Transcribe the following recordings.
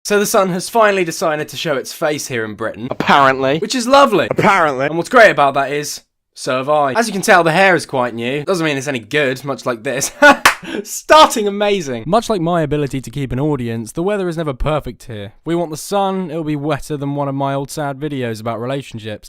So the sun has finally decided to show its face here in Britain. Apparently. Which is lovely. Apparently. And what's great about that is, so have I. As you can tell, the hair is quite new. Doesn't mean it's any good, much like this. Starting amazing. Much like my ability to keep an audience, the weather is never perfect here. If we want the sun, it'll be wetter than one of my old sad videos about relationships.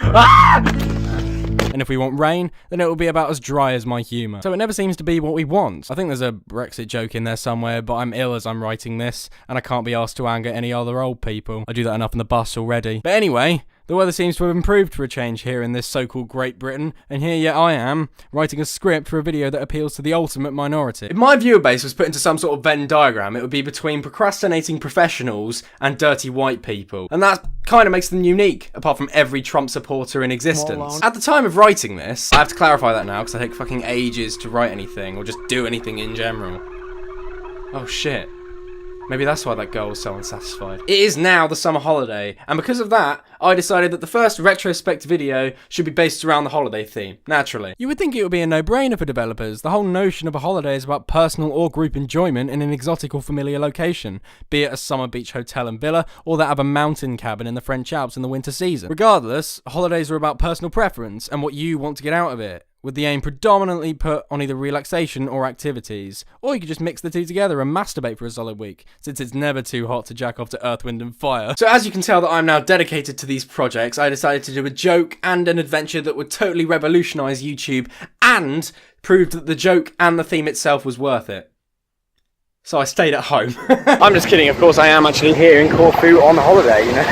And if we want rain, then it will be about as dry as my humour. So it never seems to be what we want. I think there's a Brexit joke in there somewhere, but I'm ill as I'm writing this, and I can't be asked to anger any other old people. I do that enough in the bus already. But anyway, the weather seems to have improved for a change here in this so-called Great Britain, and here yet I am, writing a script for a video that appeals to the ultimate minority. If my viewer base was put into some sort of Venn diagram, it would be between procrastinating professionals and dirty white people. And that kind of makes them unique, apart from every Trump supporter in existence. At the time of writing this, I have to clarify that now, because I take fucking ages to write anything, or just do anything in general. Oh shit. Maybe that's why that girl was so unsatisfied. It is now the summer holiday, and because of that, I decided that the first RetroSpect video should be based around the holiday theme, naturally. You would think it would be a no-brainer for developers. The whole notion of a holiday is about personal or group enjoyment in an exotic or familiar location, be it a summer beach hotel and villa, or that of a mountain cabin in the French Alps in the winter season. Regardless, holidays are about personal preference and what you want to get out of it, with the aim predominantly put on either relaxation or activities. Or you could just mix the two together and masturbate for a solid week, since it's never too hot to jack off to Earth, Wind and Fire. So as you can tell that I'm now dedicated to these projects, I decided to do a joke and an adventure that would totally revolutionise YouTube, and proved that the joke and the theme itself was worth it. So I stayed at home. I'm just kidding, of course I am actually here in Corfu on holiday, you know.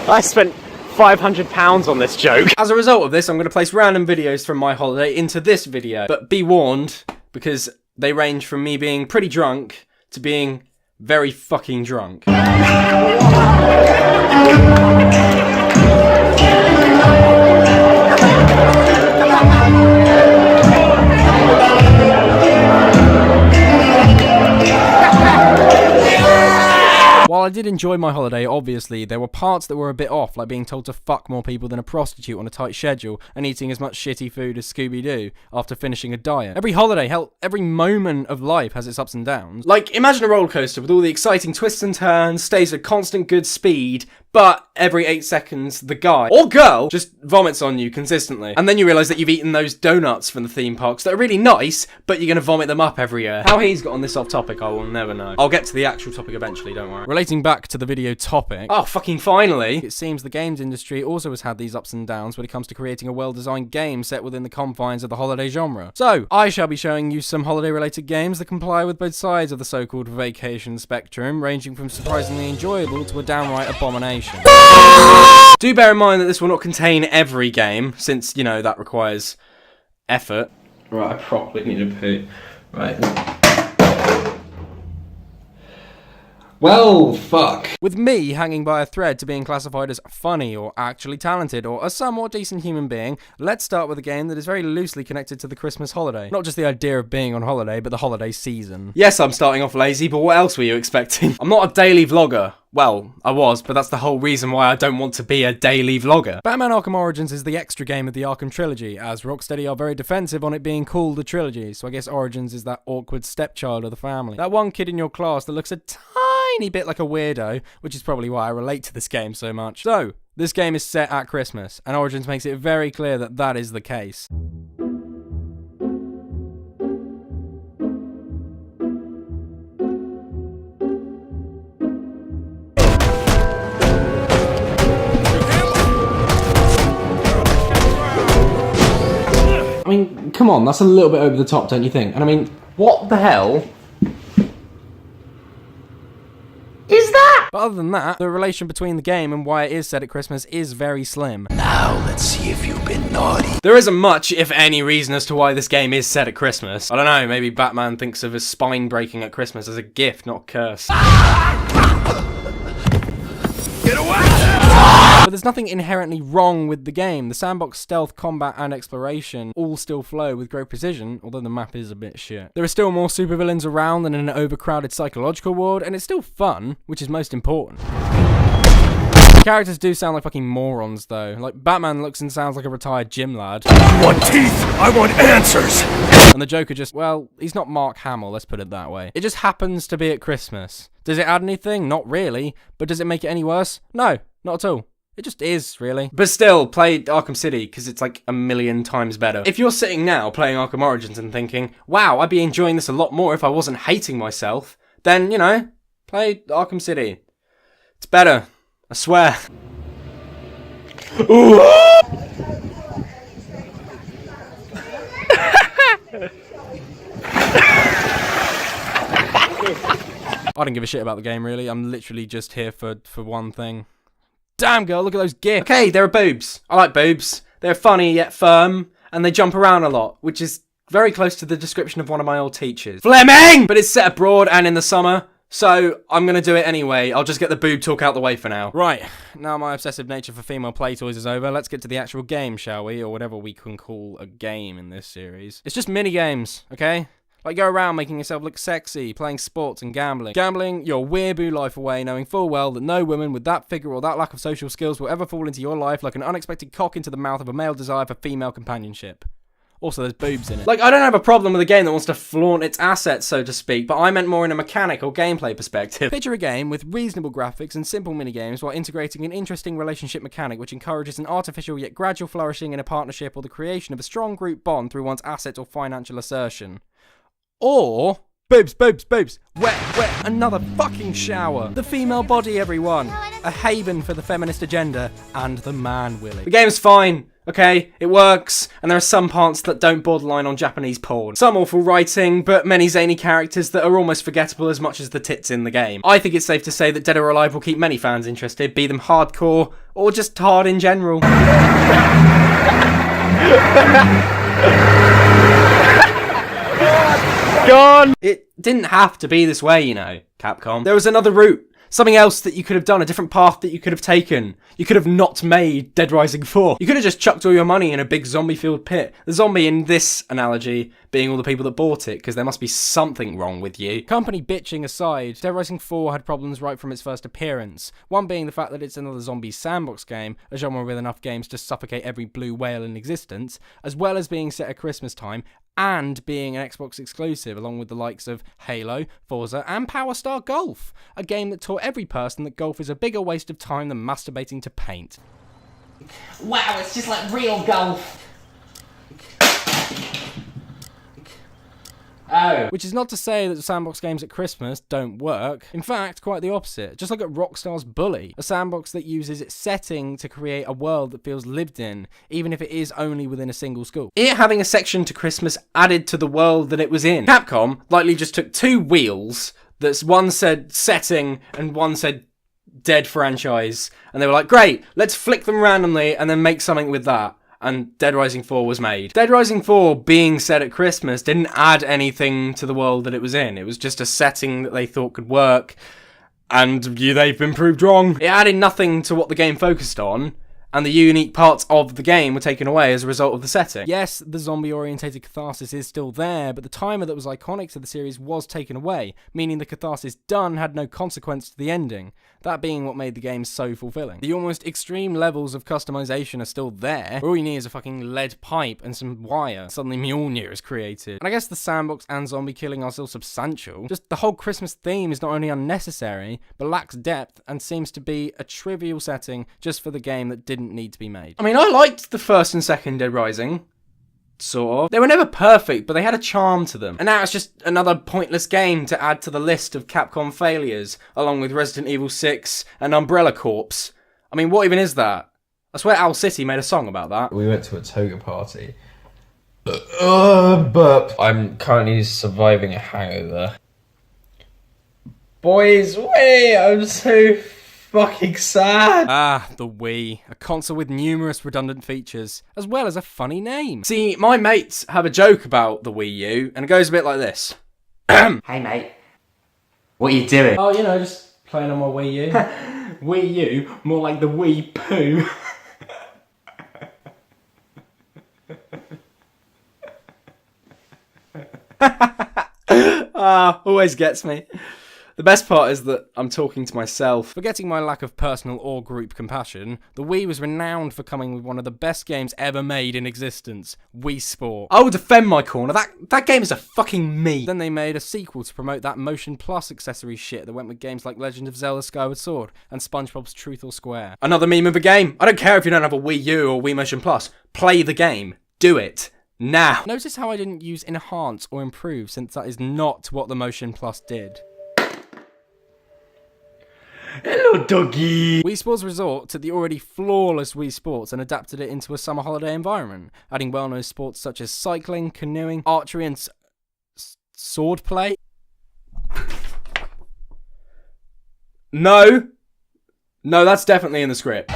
I spent £500 on this joke. As a result of this, I'm going to place random videos from my holiday into this video. But be warned, because they range from me being pretty drunk to being very fucking drunk. While I did enjoy my holiday, obviously, there were parts that were a bit off, like being told to fuck more people than a prostitute on a tight schedule, and eating as much shitty food as Scooby-Doo after finishing a diet. Every holiday, hell, every moment of life has its ups and downs. Like, imagine a roller coaster with all the exciting twists and turns, stays at constant good speed, but every 8 seconds, the guy or girl just vomits on you consistently. And then you realise that you've eaten those donuts from the theme parks that are really nice, but you're going to vomit them up every year. How he's got on this off topic, I will never know. I'll get to the actual topic eventually, don't worry. Relating back to the video topic. Oh, fucking finally. It seems the games industry also has had these ups and downs when it comes to creating a well-designed game set within the confines of the holiday genre. So, I shall be showing you some holiday-related games that comply with both sides of the so-called vacation spectrum, ranging from surprisingly enjoyable to a downright abomination. Do bear in mind that this will not contain every game, since, you know, that requires effort. Right, I probably need a poo. Right. Well, fuck. With me hanging by a thread to being classified as funny or actually talented or a somewhat decent human being, let's start with a game that is very loosely connected to the Christmas holiday. Not just the idea of being on holiday, but the holiday season. Yes, I'm starting off lazy, but what else were you expecting? I'm not a daily vlogger. Well, I was, but that's the whole reason why I don't want to be a daily vlogger. Batman Arkham Origins is the extra game of the Arkham trilogy, as Rocksteady are very defensive on it being called a trilogy, so I guess Origins is that awkward stepchild of the family. That one kid in your class that looks a tiny bit like a weirdo, which is probably why I relate to this game so much. So, this game is set at Christmas, and Origins makes it very clear that that is the case. I mean, come on, that's a little bit over the top, don't you think? And I mean, what the hell is that? But other than that, the relation between the game and why it is set at Christmas is very slim. Now let's see if you've been naughty. There isn't much, if any, reason as to why this game is set at Christmas. I don't know, maybe Batman thinks of his spine breaking at Christmas as a gift, not a curse. Get away! But there's nothing inherently wrong with the game. The sandbox stealth, combat and exploration all still flow with great precision, although the map is a bit shit. There are still more supervillains around than in an overcrowded psychological ward, and it's still fun, which is most important. Characters do sound like fucking morons, though. Like, Batman looks and sounds like a retired gym lad. Want teeth? I want answers! And the Joker just, well, he's not Mark Hamill, let's put it that way. It just happens to be at Christmas. Does it add anything? Not really. But does it make it any worse? No, not at all. It just is, really. But still, play Arkham City, because it's like a million times better. If you're sitting now playing Arkham Origins and thinking, wow, I'd be enjoying this a lot more if I wasn't hating myself, then, you know, play Arkham City. It's better. I swear. Ooh. I don't give a shit about the game, really. I'm literally just here for one thing. Damn, girl, look at those gifs. Okay, there are boobs. I like boobs. They're funny yet firm, and they jump around a lot, which is very close to the description of one of my old teachers. Fleming! But it's set abroad and in the summer, so I'm gonna do it anyway. I'll just get the boob talk out the way for now. Right, now my obsessive nature for female play toys is over, let's get to the actual game, shall we? Or whatever we can call a game in this series. It's just mini games, okay? Like, go around making yourself look sexy, playing sports and gambling. Gambling your weeaboo life away, knowing full well that no woman with that figure or that lack of social skills will ever fall into your life like an unexpected cock into the mouth of a male desire for female companionship. Also, there's boobs in it. Like, I don't have a problem with a game that wants to flaunt its assets, so to speak, but I meant more in a mechanic or gameplay perspective. Picture a game with reasonable graphics and simple minigames while integrating an interesting relationship mechanic which encourages an artificial yet gradual flourishing in a partnership or the creation of a strong group bond through one's assets or financial assertion. Or, boobs, boobs, boobs, wet, wet, another fucking shower. The female body, everyone. A haven for the feminist agenda and the man willy. The game's fine, okay? It works, and there are some parts that don't borderline on Japanese porn. Some awful writing, but many zany characters that are almost forgettable as much as the tits in the game. I think it's safe to say that Dead or Alive will keep many fans interested, be them hardcore, or just hard in general. Gone! It didn't have to be this way, you know, Capcom. There was another route. Something else that you could have done, a different path that you could have taken. You could have not made Dead Rising 4. You could have just chucked all your money in a big zombie-filled pit. The zombie in this analogy being all the people that bought it, because there must be something wrong with you. Company bitching aside, Dead Rising 4 had problems right from its first appearance. One being the fact that it's another zombie sandbox game, a genre with enough games to suffocate every blue whale in existence, as well as being set at Christmas time, and being an Xbox exclusive, along with the likes of Halo, Forza, and Power Star Golf, a game that taught every person that golf is a bigger waste of time than masturbating to paint. Wow, it's just like real golf. Oh. Which is not to say that sandbox games at Christmas don't work. In fact, quite the opposite. Just look at Rockstar's Bully, a sandbox that uses its setting to create a world that feels lived in, even if it is only within a single school. It having a section to Christmas added to the world that it was in. Capcom likely just took two wheels that's one said setting and one said Dead franchise, and they were like, great, let's flick them randomly and then make something with that. And Dead Rising 4 was made. Dead Rising 4 being set at Christmas didn't add anything to the world that it was in. It was just a setting that they thought could work, and they've been proved wrong. It added nothing to what the game focused on, and the unique parts of the game were taken away as a result of the setting. Yes, the zombie-orientated catharsis is still there, but the timer that was iconic to the series was taken away, meaning the catharsis done had no consequence to the ending, that being what made the game so fulfilling. The almost extreme levels of customization are still there, all you need is a fucking lead pipe and some wire. Suddenly Mjolnir is created. And I guess the sandbox and zombie killing are still substantial, just the whole Christmas theme is not only unnecessary, but lacks depth and seems to be a trivial setting just for the game that didn't need to be made. I mean, I liked the first and second Dead Rising. Sort of. They were never perfect, but they had a charm to them. And now it's just another pointless game to add to the list of Capcom failures, along with Resident Evil 6 and Umbrella Corps. I mean, what even is that? I swear Owl City made a song about that. We went to a toga party. But I'm currently surviving a hangover. Boys, wait, I'm so fucking sad. Ah, the Wii. A console with numerous redundant features, as well as a funny name. See, my mates have a joke about the Wii U, and it goes a bit like this. Hey mate, what are you doing? Oh, you know, just playing on my Wii U. Wii U, more like the Wii Poo. Ah, always gets me. The best part is that I'm talking to myself. Forgetting my lack of personal or group compassion, the Wii was renowned for coming with one of the best games ever made in existence, Wii Sport. I will defend my corner, that game is a fucking me. Then they made a sequel to promote that Motion Plus accessory shit that went with games like Legend of Zelda Skyward Sword and SpongeBob's Truth or Square. Another meme of a game. I don't care if you don't have a Wii U or Wii Motion Plus. Play the game. Do it. Now. Notice how I didn't use enhance or improve, since that is not what the Motion Plus did. Hello, doggy. Wii Sports Resort took the already flawless Wii Sports and adapted it into a summer holiday environment, adding well-known sports such as cycling, canoeing, archery, and swordplay. No, that's definitely in the script.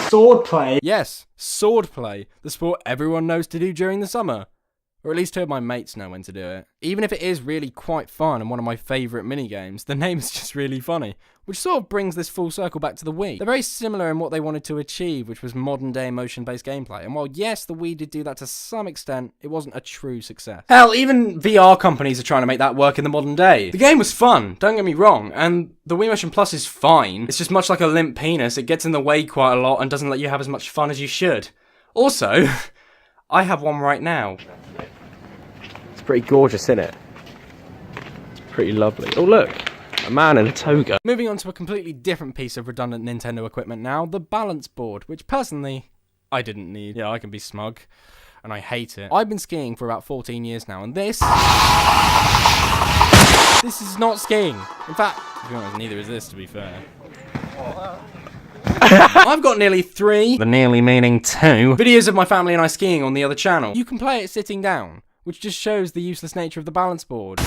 Swordplay. Yes, swordplay, the sport everyone knows to do during the summer. Or at least two of my mates know when to do it. Even if it is really quite fun and one of my favourite minigames, the name is just really funny, which sort of brings this full circle back to the Wii. They're very similar in what they wanted to achieve, which was modern day motion-based gameplay, and while yes, the Wii did do that to some extent, it wasn't a true success. Hell, even VR companies are trying to make that work in the modern day. The game was fun, don't get me wrong, and the Wii Motion Plus is fine. It's just much like a limp penis, it gets in the way quite a lot and doesn't let you have as much fun as you should. Also, I have one right now. It's pretty gorgeous, isn't it? It's pretty lovely. Oh look, a man in a toga. Moving on to a completely different piece of redundant Nintendo equipment now, the balance board, which personally, I didn't need. Yeah, I can be smug, and I hate it. I've been skiing for about 14 years now, and this is not skiing. In fact, to be honest, neither is this, to be fair. I've got nearly 3, the nearly meaning 2, videos of my family and I skiing on the other channel. You can play it sitting down, which just shows the useless nature of the balance board.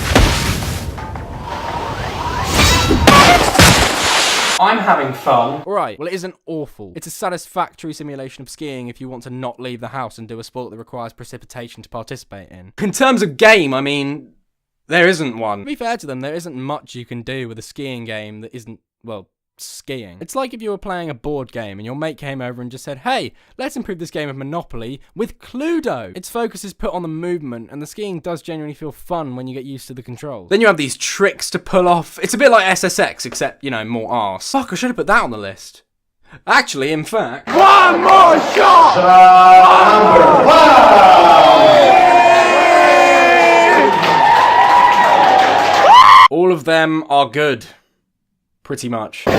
I'm having fun. Alright, well it isn't awful. It's a satisfactory simulation of skiing if you want to not leave the house and do a sport that requires precipitation to participate in. In terms of game, I mean, there isn't one. To be fair to them, there isn't much you can do with a skiing game that isn't, well, skiing. It's like if you were playing a board game and your mate came over and just said, hey, let's improve this game of Monopoly with Cluedo. Its focus is put on the movement, and the skiing does genuinely feel fun when you get used to the controls. Then you have these tricks to pull off. It's a bit like SSX, except, you know, more arse. Fuck, I should have put that on the list. Actually, in fact... One more shot! All of them are good. Pretty much. Oh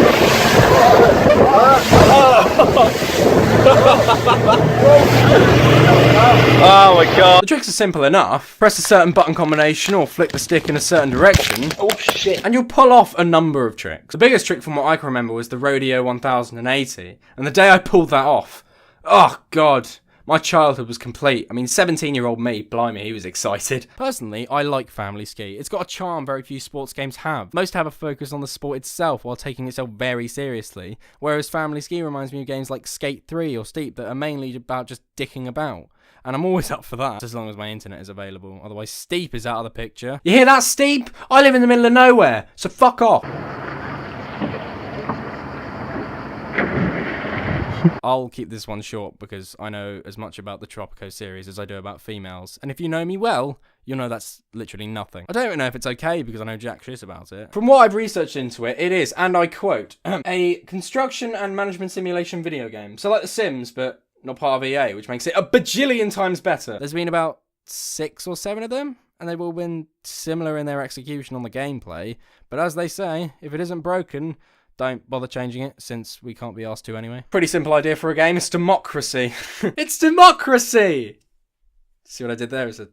my god. The tricks are simple enough. Press a certain button combination or flick the stick in a certain direction. Oh shit. And you'll pull off a number of tricks. The biggest trick from what I can remember was the Rodeo 1080. And the day I pulled that off, oh god. My childhood was complete. I mean, 17-year-old me, blimey, he was excited. Personally, I like Family Ski. It's got a charm very few sports games have. Most have a focus on the sport itself while taking itself very seriously, whereas Family Ski reminds me of games like Skate 3 or Steep that are mainly about just dicking about. And I'm always up for that, as long as my internet is available. Otherwise, Steep is out of the picture. You hear that, Steep? I live in the middle of nowhere, so fuck off. I'll keep this one short because I know as much about the Tropico series as I do about females, and if you know me well, you'll know that's literally nothing. I don't even know if it's okay because I know jack shit about it. From what I've researched into it, it is, and I quote, a construction and management simulation video game. So like The Sims, but not part of EA, which makes it a bajillion times better. There's been about 6 or 7 of them, and they've all been similar in their execution on the gameplay, but as they say, if it isn't broken, don't bother changing it, since we can't be asked to anyway. Pretty simple idea for a game. It's democracy. It's democracy! See what I did there? It's a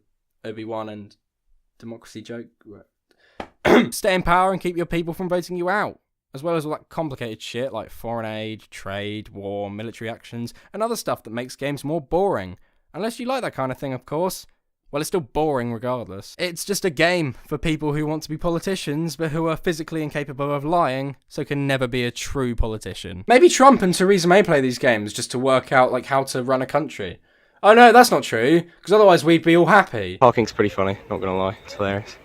Obi-Wan and democracy joke. Stay in power and keep your people from voting you out. As well as all that complicated shit like foreign aid, trade, war, military actions, and other stuff that makes games more boring. Unless you like that kind of thing, of course. Well, it's still boring regardless. It's just a game for people who want to be politicians, but who are physically incapable of lying, so can never be a true politician. Maybe Trump and Theresa May play these games just to work out, like, how to run a country. Oh no, that's not true, because otherwise we'd be all happy. Parking's pretty funny, not gonna lie. It's hilarious.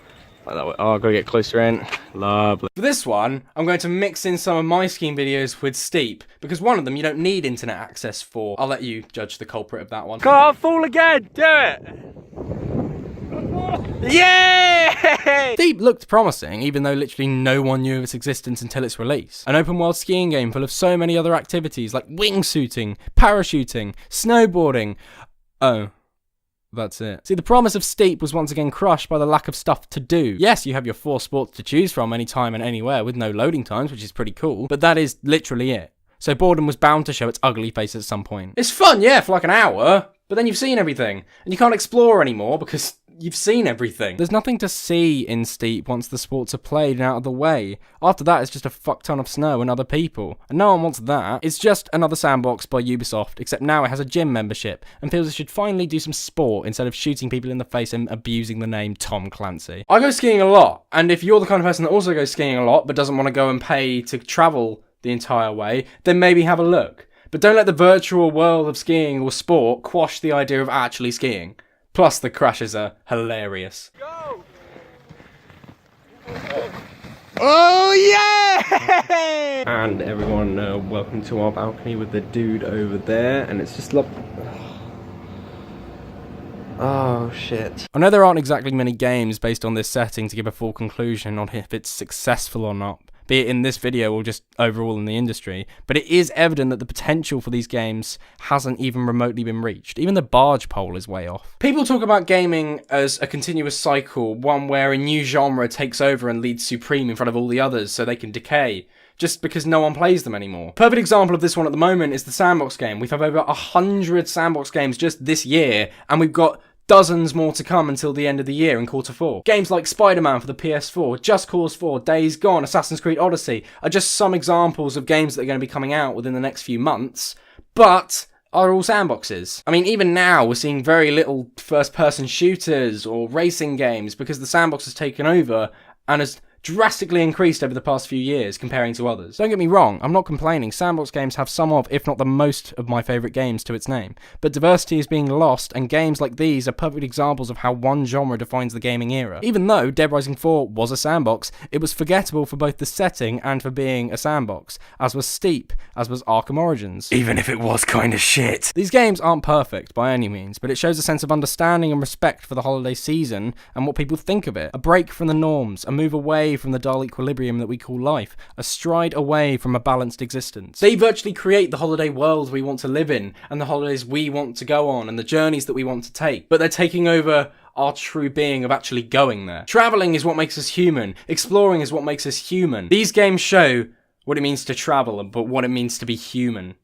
Like that way. Oh, I've got to get closer in. Lovely. For this one, I'm going to mix in some of my skiing videos with Steep, because one of them you don't need internet access for. I'll let you judge the culprit of that one. Can't fall again! Do it! Yay! Steep looked promising, even though literally no one knew of its existence until its release. An open world skiing game full of so many other activities like wingsuiting, parachuting, snowboarding. Oh. That's it. See, the promise of Steep was once again crushed by the lack of stuff to do. Yes, you have your 4 sports to choose from anytime and anywhere with no loading times, which is pretty cool, but that is literally it. So boredom was bound to show its ugly face at some point. It's fun, yeah, for like an hour, but then you've seen everything, and you can't explore anymore because you've seen everything. There's nothing to see in Steep once the sports are played and out of the way. After that, it's just a fuck ton of snow and other people. And no one wants that. It's just another sandbox by Ubisoft, except now it has a gym membership, and feels it should finally do some sport instead of shooting people in the face and abusing the name Tom Clancy. I go skiing a lot, and if you're the kind of person that also goes skiing a lot, but doesn't want to go and pay to travel the entire way, then maybe have a look. But don't let the virtual world of skiing or sport quash the idea of actually skiing. Plus, the crashes are hilarious. Go! Oh yeah! And everyone, welcome to our balcony with the dude over there, and it's just like... Oh shit. I know there aren't exactly many games based on this setting to give a full conclusion on if it's successful or not, be it in this video or just overall in the industry, but it is evident that the potential for these games hasn't even remotely been reached. Even the barge pole is way off. People talk about gaming as a continuous cycle, one where a new genre takes over and leads supreme in front of all the others so they can decay, just because no one plays them anymore. Perfect example of this one at the moment is the sandbox game. We've had over 100 sandbox games just this year, and we've got dozens more to come until the end of the year in Q4. Games like Spider-Man for the PS4, Just Cause 4, Days Gone, Assassin's Creed Odyssey are just some examples of games that are going to be coming out within the next few months, but are all sandboxes. I mean, even now we're seeing very little first-person shooters or racing games because the sandbox has taken over and has drastically increased over the past few years comparing to others. Don't get me wrong, I'm not complaining. Sandbox games have some of, if not the most of my favourite games to its name. But diversity is being lost, and games like these are perfect examples of how one genre defines the gaming era. Even though Dead Rising 4 was a sandbox, it was forgettable for both the setting and for being a sandbox, as was Steep, as was Arkham Origins. Even if it was kinda shit. These games aren't perfect by any means, but it shows a sense of understanding and respect for the holiday season and what people think of it. A break from the norms, a move away from the dull equilibrium that we call life, a stride away from a balanced existence. They virtually create the holiday world we want to live in, and the holidays we want to go on, and the journeys that we want to take, but they're taking over our true being of actually going there. Traveling is what makes us human. Exploring is what makes us human. These games show what it means to travel, but what it means to be human.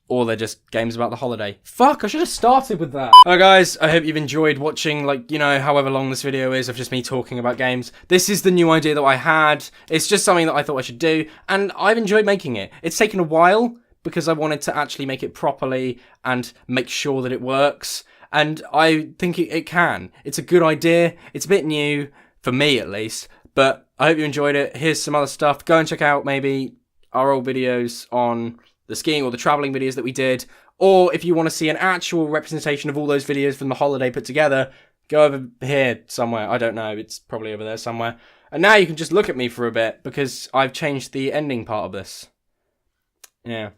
Or they're just games about the holiday. Fuck, I should have started with that. Alright guys, I hope you've enjoyed watching, like, you know, however long this video is of just me talking about games. This is the new idea that I had. It's just something that I thought I should do, and I've enjoyed making it. It's taken a while, because I wanted to actually make it properly and make sure that it works. And I think it can. It's a good idea. It's a bit new, for me at least, but I hope you enjoyed it. Here's some other stuff. Go and check out maybe our old videos on the skiing or the traveling videos that we did, or if you want to see an actual representation of all those videos from the holiday put together, go over here somewhere. I don't know, it's probably over there somewhere. And now you can just look at me for a bit because I've changed the ending part of this. Yeah.